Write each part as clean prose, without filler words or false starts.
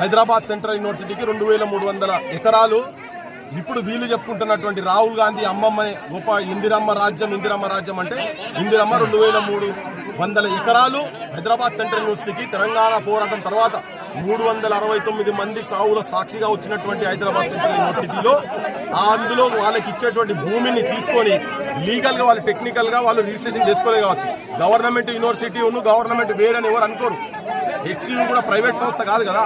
Hyderabad central యూనివర్సిటీకి 2300 ఎకరాలు. ఇప్పుడు వీళ్ళు చెప్పుకుంటున్నటువంటి రాహుల్ గాంధీ అమ్మమ్మని గొప్ప ఇందిరమ్మ రాజ్యం అంటే ఇందిరమ్మ 2300 ఎకరాలు హైదరాబాద్ సెంట్రల్ యూనివర్సిటీకి తెలంగాణ పోరాటం తర్వాత 369 మంది చావుల సాక్షిగా వచ్చినటువంటి హైదరాబాద్ సెంట్రల్ యూనివర్సిటీలో అందులో వాళ్ళకి ఇచ్చేటువంటి భూమిని తీసుకొని లీగల్ గా వాళ్ళు టెక్నికల్ గా వాళ్ళు రిజిస్ట్రేషన్ చేసుకోలే కావచ్చు. గవర్నమెంట్ యూనివర్సిటీ గవర్నమెంట్ వేరని ఎవరు అనుకోరు. హెచ్సియు కూడా ప్రైవేట్ సంస్థ కాదు కదా,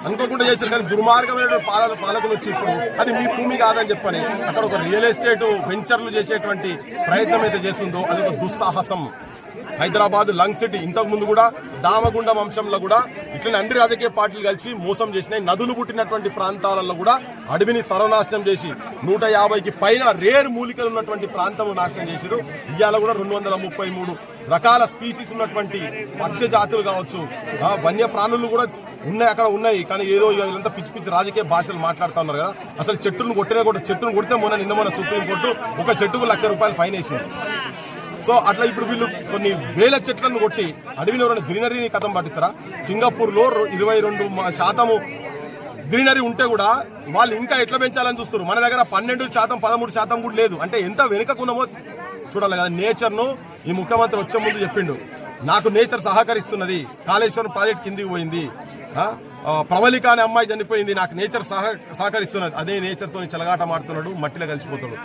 అనుకోకుండా చేశారు. కానీ దుర్మార్గమైన పాలకులు వచ్చి ఇప్పుడు అది మీ భూమి కాదని చెప్పని అక్కడ ఒక రియల్ ఎస్టేట్ వెంచర్లు చేసేటువంటి ప్రయత్నం అయితే చేస్తుందో అది ఒక దుస్సాహసం. హైదరాబాద్ లంగ్ సిటీ, ఇంతకు ముందు కూడా దామగుండం అంశంలో కూడా ఇట్లా అన్ని రాజకీయ పార్టీలు కలిసి మోసం చేసినాయి. నదులు పుట్టినటువంటి ప్రాంతాలలో కూడా అడవిని సర్వనాశనం చేసి 150కి పైన రేర్ మూలికలు ఉన్నటువంటి ప్రాంతం నాశనం చేశారు. ఇవాళ కూడా 233 రకాల స్పీసీస్ ఉన్నటువంటి పక్షి జాతులు కావచ్చు, వన్య ప్రాణులు కూడా ఉన్నాయి. కానీ ఏదో వీళ్ళంతా పిచ్చి రాజకీయ భాషలు మాట్లాడుతూ ఉన్నారు కదా. అసలు చెట్టును కొడితే నిన్న సుప్రీంకోర్టు ఒక చెట్టుకు ₹1,00,000 ఫైన్ వేసింది. సో అట్లా ఇప్పుడు వీళ్ళు కొన్ని వేల చెట్లను కొట్టి అడవిలో గ్రీనరీని కథం పట్టిస్తారా? సింగపూర్ లో 22% గ్రీనరీ ఉంటే కూడా వాళ్ళు ఇంకా ఎట్లా పెంచాలని చూస్తారు. మన దగ్గర 12%, 13% కూడా లేదు. అంటే ఎంత వెనుకకున్నామో చూడాలి కదా. నేచర్ ను ఈ ముఖ్యమంత్రి వచ్చే ముందు చెప్పిండు, నాకు నేచర్ సహకరిస్తున్నది. కాళేశ్వరం ప్రాజెక్ట్ కిందికి పోయింది, ప్రవళిక అనే అమ్మాయి చనిపోయింది, నాకు నేచర్ సహకరిస్తున్నది. అదే నేచర్ తో చెలగాట మాడుతున్నాడు, మట్టిలో కలిసిపోతాడు.